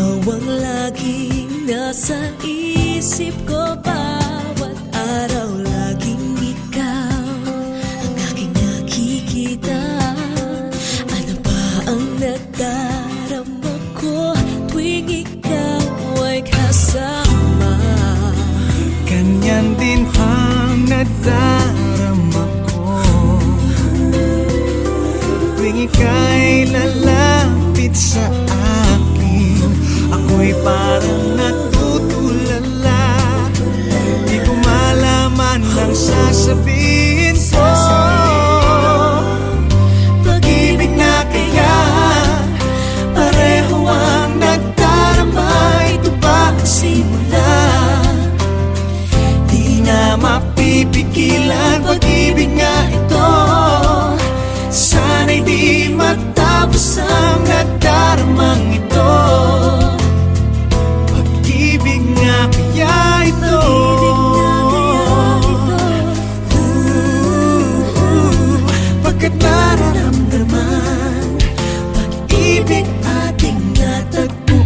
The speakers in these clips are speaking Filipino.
Ikaw ang laging nasa isip ko, bawat araw laging ikaw ang aking nakikita. Ano ba ang nadarama ko tuwing ikaw ay kasama? Ganyan din ang nadarama ko tuwing ika'y lalapit sa akin. Ako'y parang natutulala, di ko malaman ang sasabihin ko. Pag-ibig na kaya pareho ang nadarama. Ito ba ang simula? Di na mapipigilan. Pag-ibig nga ito, sana'y di matapos ang nadaramang ito. Pag-ibig nga kaya ito, pagkat nararamdaman, pag-ibig ating natagpuan.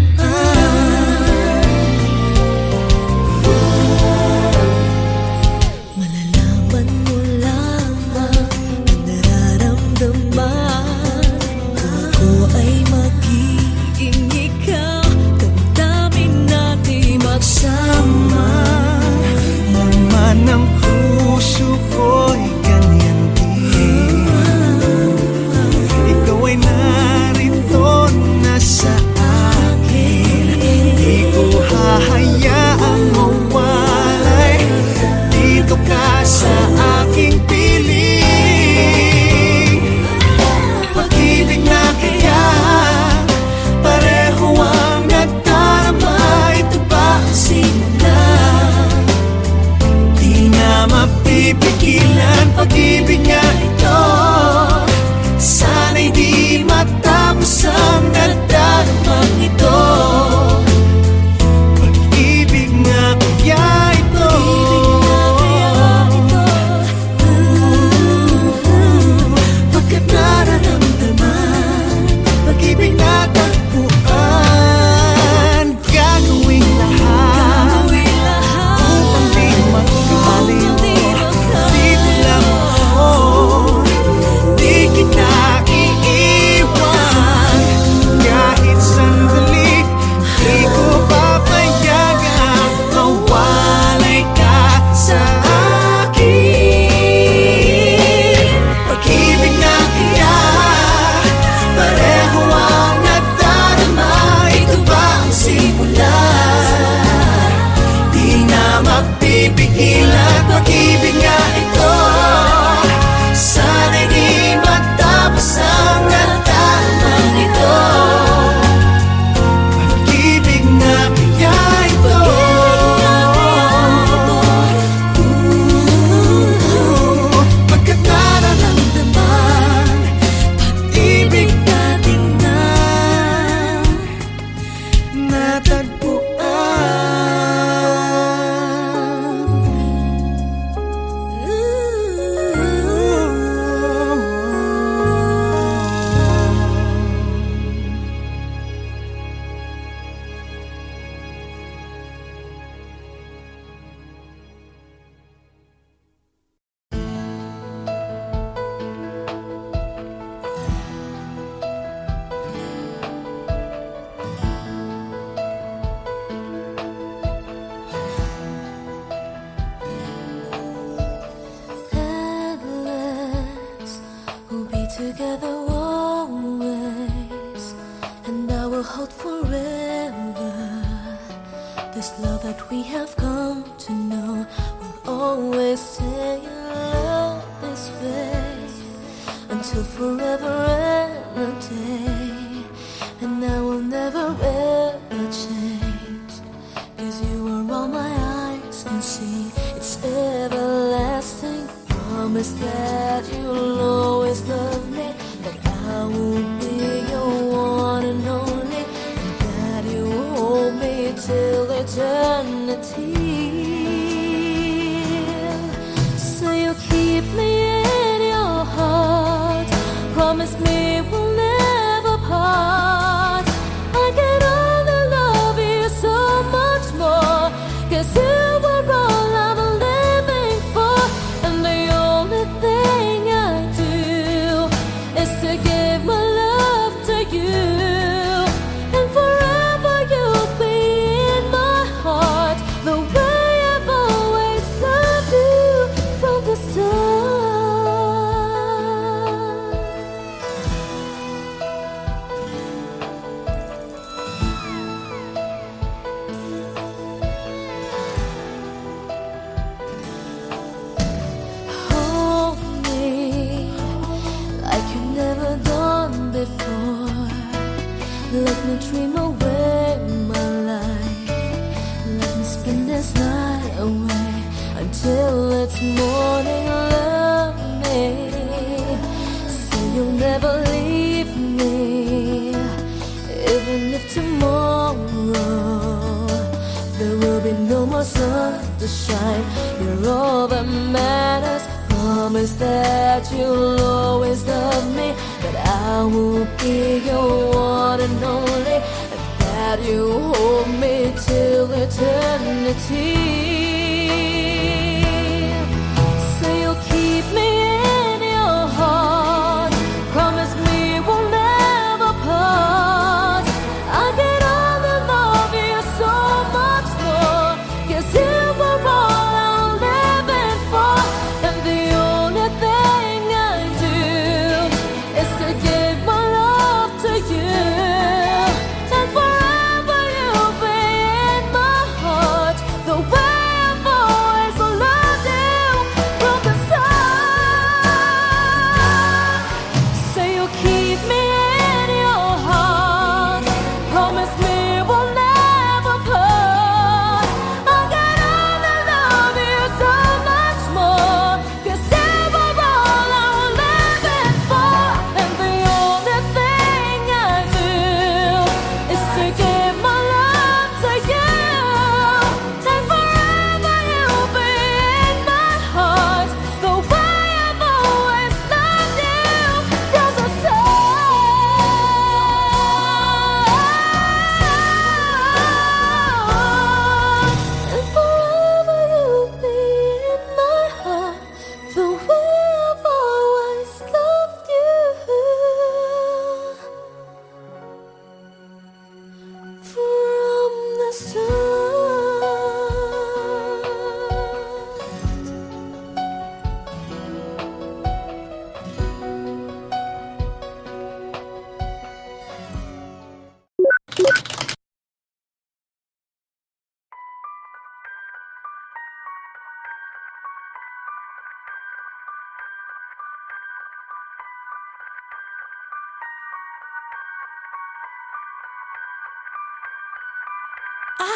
Malalaman mo lamang ang nararamdaman kung ako ay magiging ikaw. Damdamin natin magsama. Naman ang puso ko'y ganyan din. Ikaw ay narito na sa akin. Di ko hahayaang mawalay. Dito ka sa aking piling. Pag-ibig na kaya pareho ang nadarama. Ito ba ang simula? Di na mapipigilan. Pag-ibig nga ito, sana'y di matapos ang nadaramang ito. Pag-ibig nga kaya ito, pagkat nararamdaman, pag-ibig na tagpuan. Gagawin lahat upang di magkaliw. Dito lang ako, di kita iiwan. Kahit sandali, di ko papayagan mawalay ka sa akin. Pag-ibig na kaya pareho ang nadarama. Ito ba ang simula? Di na mapipigilan. Pag-ibig nga ito, sana'y di matapos ang nadaramang ito. Pag-ibig na kaya ito, pagkat nararamdaman, pag-ibig natin na together always, and I will hold forever. This love that we have come to know will always stay in love this way until forever and a day. And I will never ever change, 'cause you are all my eyes can see. It's everlasting. Promise that you'll always love me, that I will be your one and only, and that you will hold me till eternity. So you keep me in your heart. Promise me we'll never part. I get all the love dream away my life. Let me spend this night away until it's morning. Love me, so you'll never leave me, even if tomorrow there will be no more sun to shine. You're all that matters. Promise that you'll always love me, that I will be your one and only, and that you hold me till eternity. So you'll keep me in your heart. Promise me we'll never part. I get on to love you so much more, 'cause you were all I'm living for. And the only thing I do is to give my love to you. And forever you'll be in my heart, the way I've always loved you from the start. Say you'll keep me in your heart. Promise me we'll never part. I got on to love you so much more, 'cause you were all I'm living for. And the only thing I do is to give my love to you. And forever you'll be in my heart, the way I've always loved you from the start. And forever you'll be in my heart, the way I've always loved you from the start.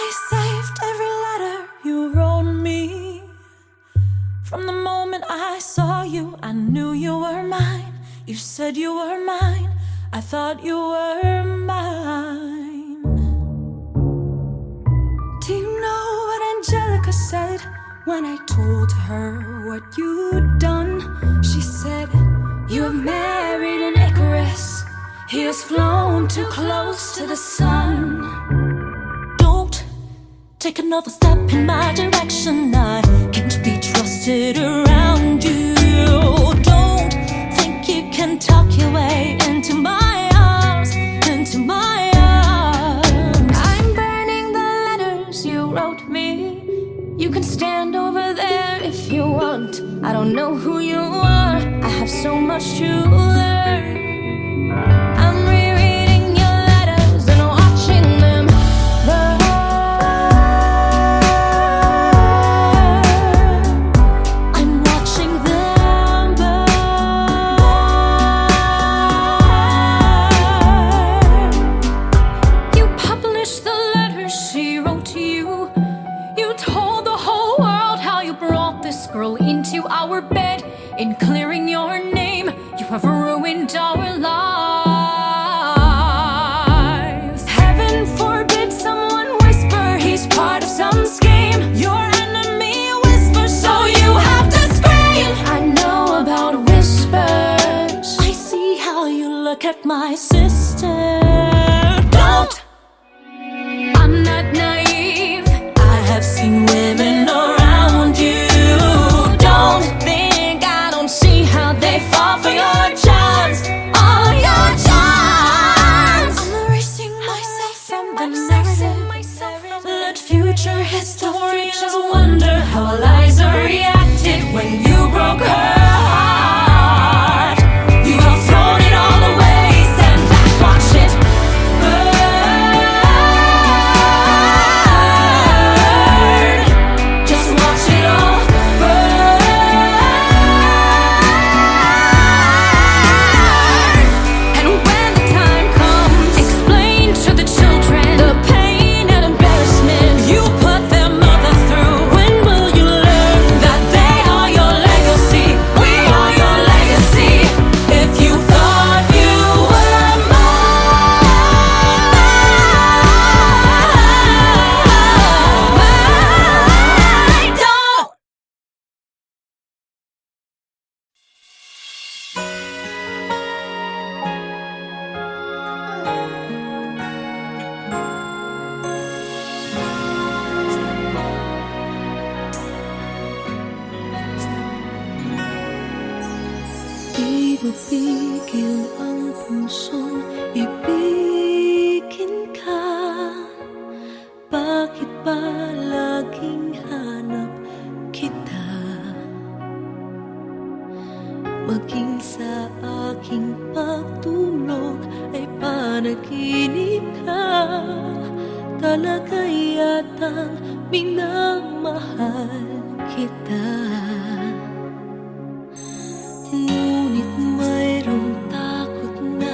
I saved every letter you wrote me. From the moment I saw you, I knew you were mine. You said you were mine, I thought you were mine. Do you know what Angelica said when I told her what you'd done? She said, you have married an Icarus. He has flown too close to the sun. Don't take another step in my direction. I can't be trusted around you. Don't think you can talk your way into my arms, into my arms. I'm burning the letters you wrote me. You can stand over there if you want. I don't know who you are, I have so much to learn. I'm rereading your letters and watching them burn. I'm watching them burn. You published the letters she wrote to you. You told the whole world how you brought this girl into our bed. In clearing your name, you have ruined our lives. Heaven forbid someone whisper he's part of some scheme. Your enemy whispers, so you have to scream. I know about whispers. I see how you look at my sister. Don't! I'm not naive. I have seen women around you. Don't think I don't see how they fall for your charms. All your charms. I'm erasing myself from the narrative. Let future historians wonder how Eliza reacted when you broke her heart. You have thrown it all away. Stand back, watch it burn. Just watch it all burn. And when the time comes, explain to the children mapapigil ang punsong ibigin ka. Bakit ba laging hanap kita? Maging sa aking pagtulog ay panaginip ka. Talaga yatang minamahal kita. Ngunit mayroong takot na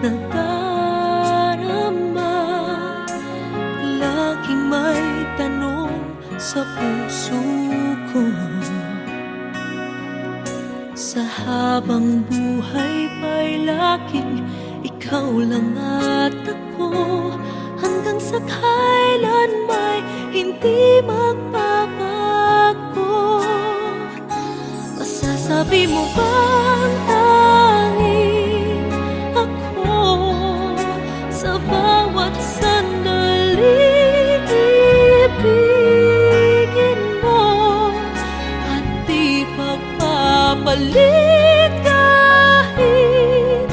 nadarama. Laging may tanong sa puso ko. Sa habang buhay pa'y laging ikaw lang at ako. Hanggang sa kailan may hindi magbabago. Masasabi mo bang tanging ako sa bawat sandali ibigin mo at di pagpapalit kahit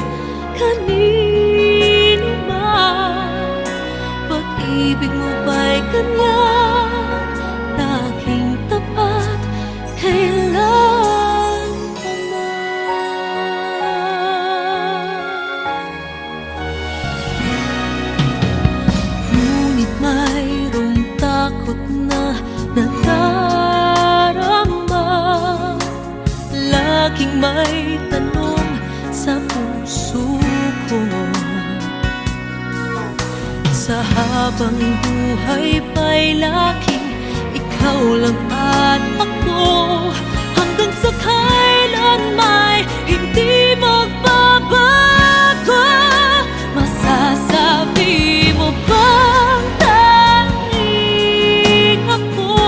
kanino man? Pag-ibig mo ba'y ganyan, laging tapat kailan pa man? Ngunit mayroong takot na nadarama. Laging may tanong sa puso ko. Sa habang buhay pa'y laging ikaw lang at ako. Hanggang sa kailan may hindi magbabago. Masasabi mo bang tanging ako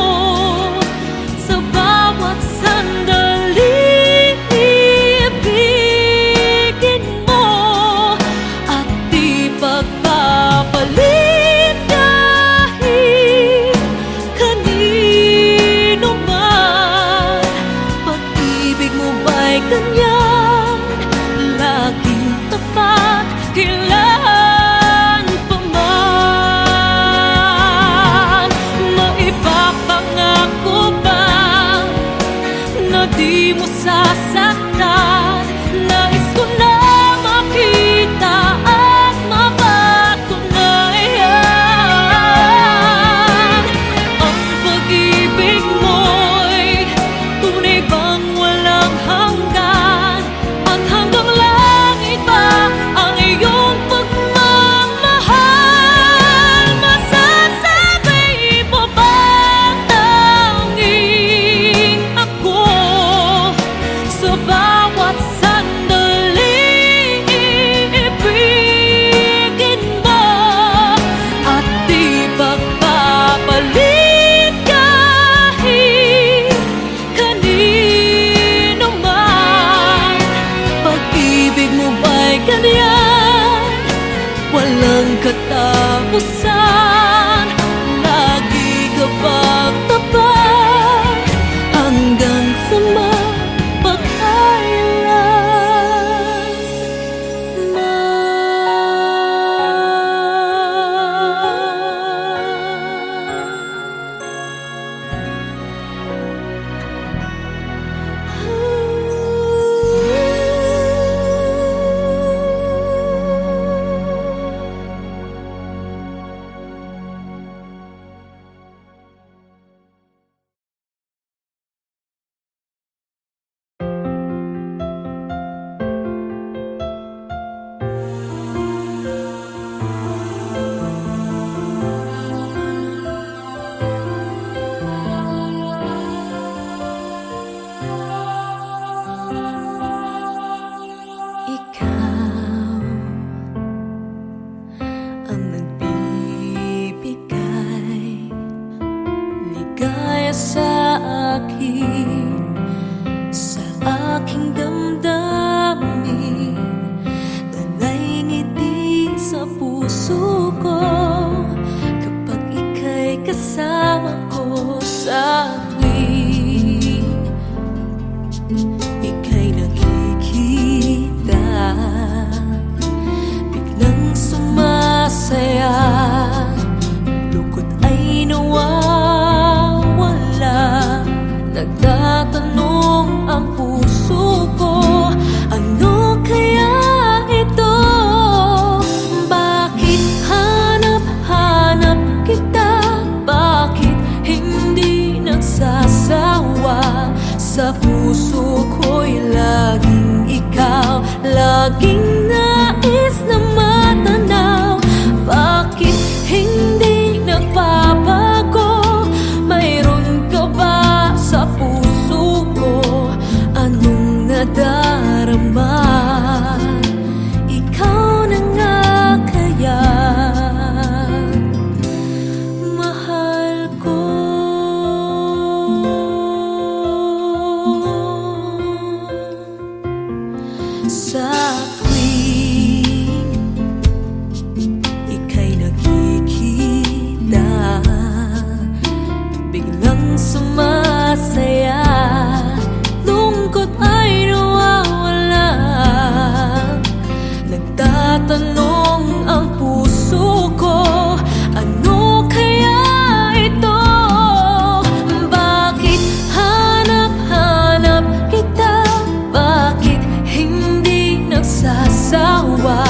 sa bawat sandali ibigin mo at di pagpapalit kahit kanino man? Pag-ibig mo ba'y ganyan, laging tapat kailan pa man? Maipapangako ba na di mo sasaktan? Nais ko na makita at mapatunayan. Ang pag-ibig mo'y tunay bang walang hanggan? At hanggang langit ba ang iyong pagmamahal? Masasabi mo bang tanging ako sa bawat sandali ibigin mo at di pagpapalit kahit kanino man? Pag-ibig mo ba'y ganyan, walang katapusan? Lagi ka bang tapat hanggang sa mapagkailan ikaw ang nagbibigay ligaya sa akin, sa aking damdamin. Talay ngiti sa puso ko kapag ika'y kasama ko sa tuwing ika'y nakikita. Sa puso ko'y laging ikaw, laging nais na matanaw. Bakit hindi nagbabago? Mayroon ka ba sa puso ko? Anong nadarama? Ikaw na nga kaya, mahal ko. Sa tuwing ika'y nakikita, biglang sumasaya, lungkot ay nawawala. Nagtatanong ang puso ko, ano kaya ito? Bakit hanap-hanap kita? Bakit hindi nagsasawa?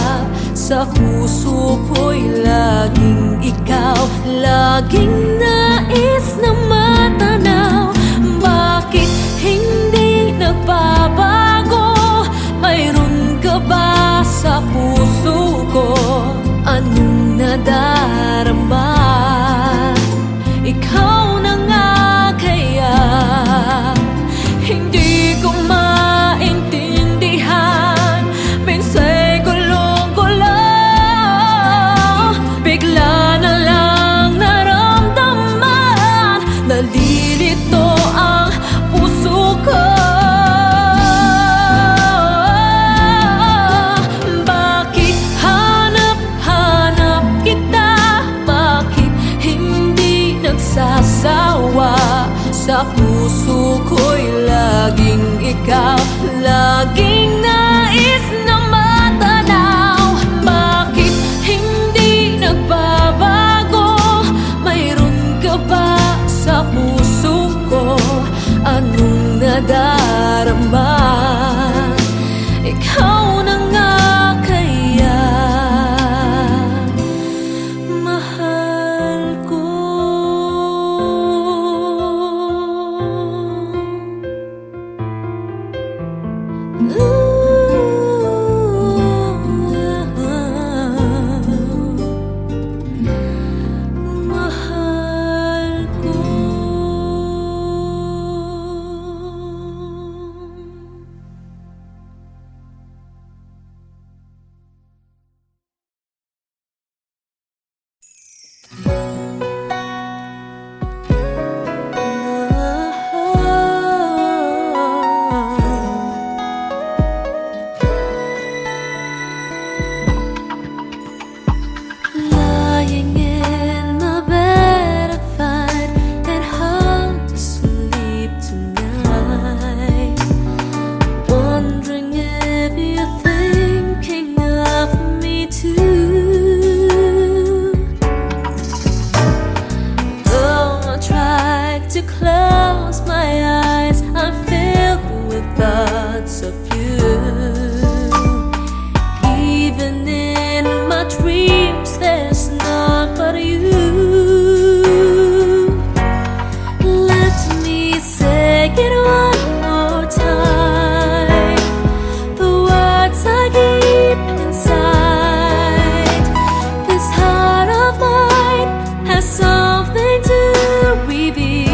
Sa puso ko'y laging ikaw, laging nais na matanaw. Bakit hindi nagbabago? Mayroon ka ba sa puso ko? Anong nadarama? Ikaw na nga kaya, hindi ko maintindihan. Minsa'y gulong-gulong, bigla na lang naramdaman, nalilito ang puso ko. Bakit hanap-hanap kita? Bakit hindi nagsasawa? Sa puso ko'y laging ikaw, laging nais na matanaw. Bakit hindi nagbabago? Mayroon ka ba sa puso ko? Anong nadarama? Ikaw na nga kaya, mahal ko. Mahal ko. Lying in my bed, I find it hard to sleep tonight. Wondering if you're thinking of me too. Though I try to close my eyes, I'm filled with thoughts of you. Even in my dreams, there's none but you. Let me say it one more time, the words I keep inside. This heart of mine has something to reveal,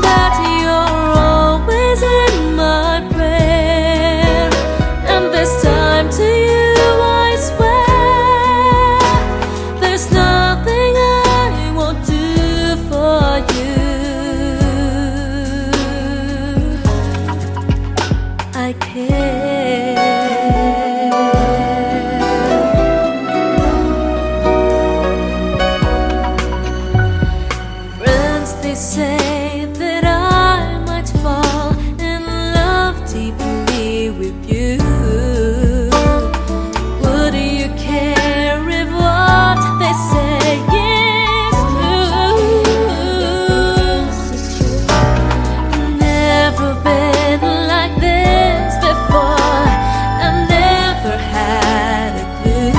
that you're always in my prayer. And this time to you I swear, there's nothing I won't do for you. I care. Friends, they say that I might fall in love deeply with you. Would you care if what they say is true? Never been like this before. I never had a clue.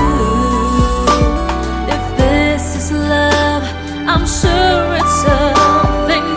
If this is love, I'm sure it's something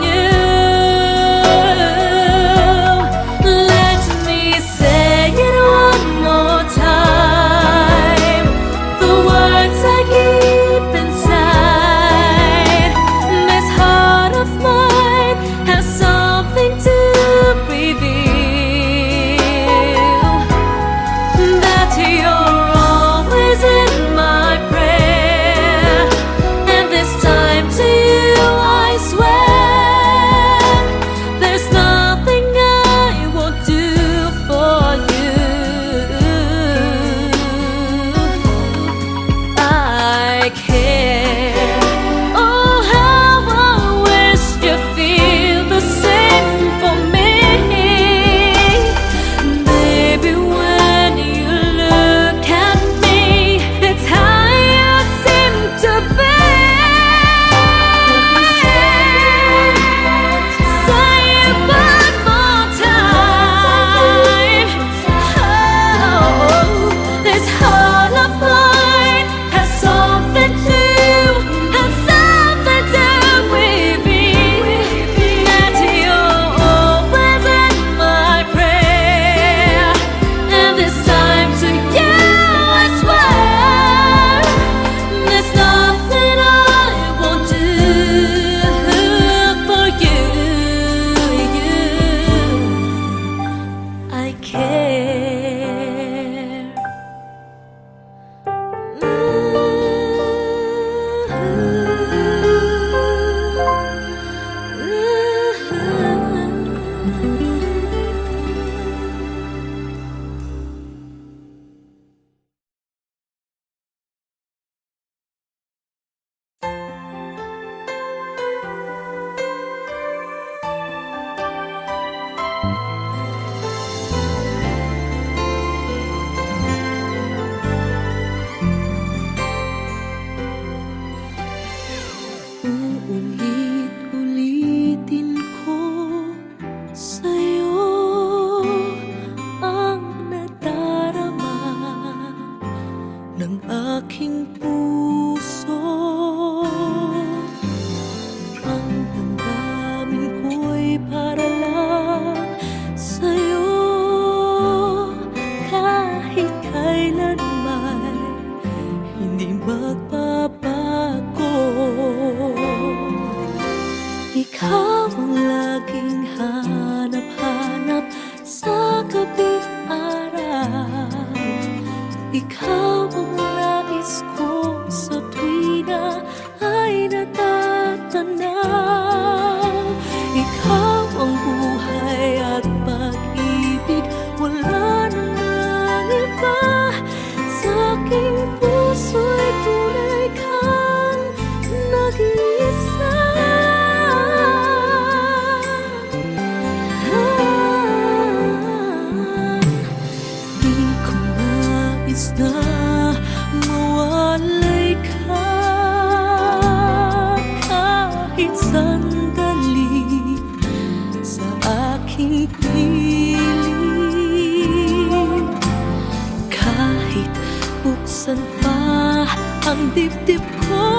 dibdib ko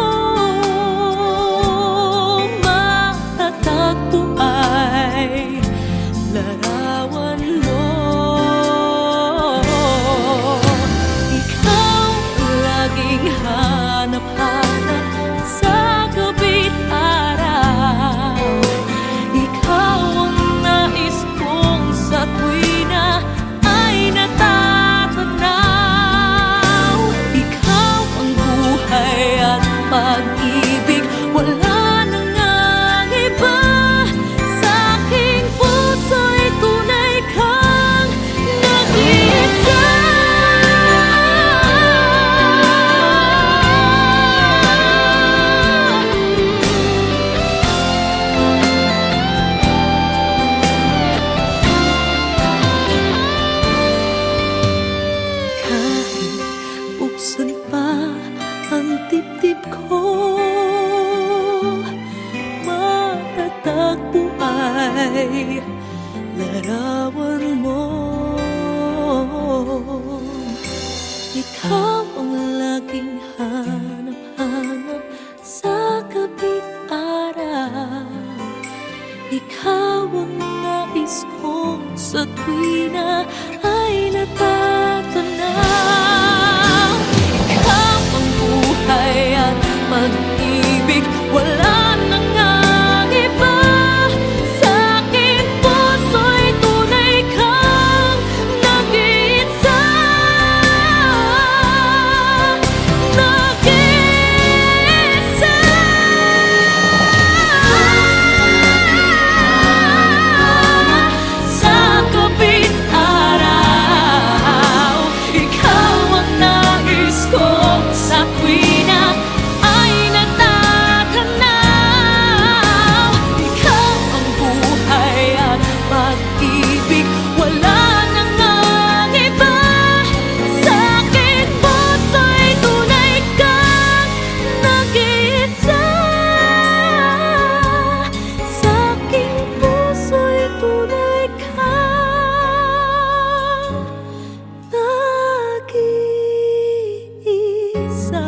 matatagpo ay larawan mo. Ikaw laging hanap-hanap sa gabi't araw. Ikaw ang nais kong sa tuwina ay natatanaw. Ikaw ang buhay at pag-ibig, wala nang ang iba. Sa aking puso'y tunay kang nag-iisa. Kahit buksan pa ang dibdib ko, matatagpo ay larawan mo. Ikaw ang laging hanap-hanap sa gabi't araw. Ikaw ang nais kong sa tuwina ay natatanaw. Ikaw ang buhay at pag-ibig, wala nang ang iba. Sa aking puso'y tunay kang nag-iisa. Nag-iisa. Sa gabi't araw, ikaw ang nais kong sa tuwina ay natatanaw. Ikaw ang buhay at pag-ibig, wala nang ang iba. Sa aking puso'y tunay kang nag-iisa. Sa aking puso'y tunay kang nag-iisa.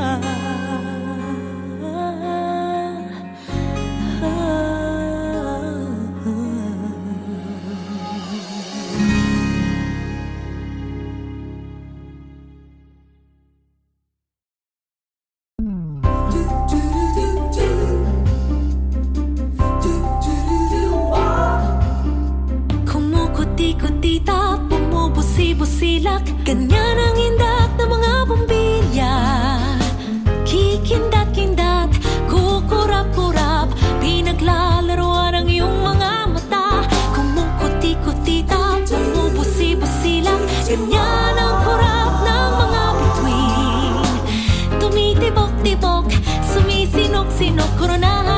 Kumukuti-kutita, bumubusi-busilak, ganyan ang indak ng mga bombilya. Kikindat-kindat, kukurap-kurap, pinaglalaroan ang iyong mga mata. Kumukuti-kutita, bumubusi-busilak, ganyan ang kurap ng mga bituin. Tumitibok-tibok, sumisinok-sinok, koronahan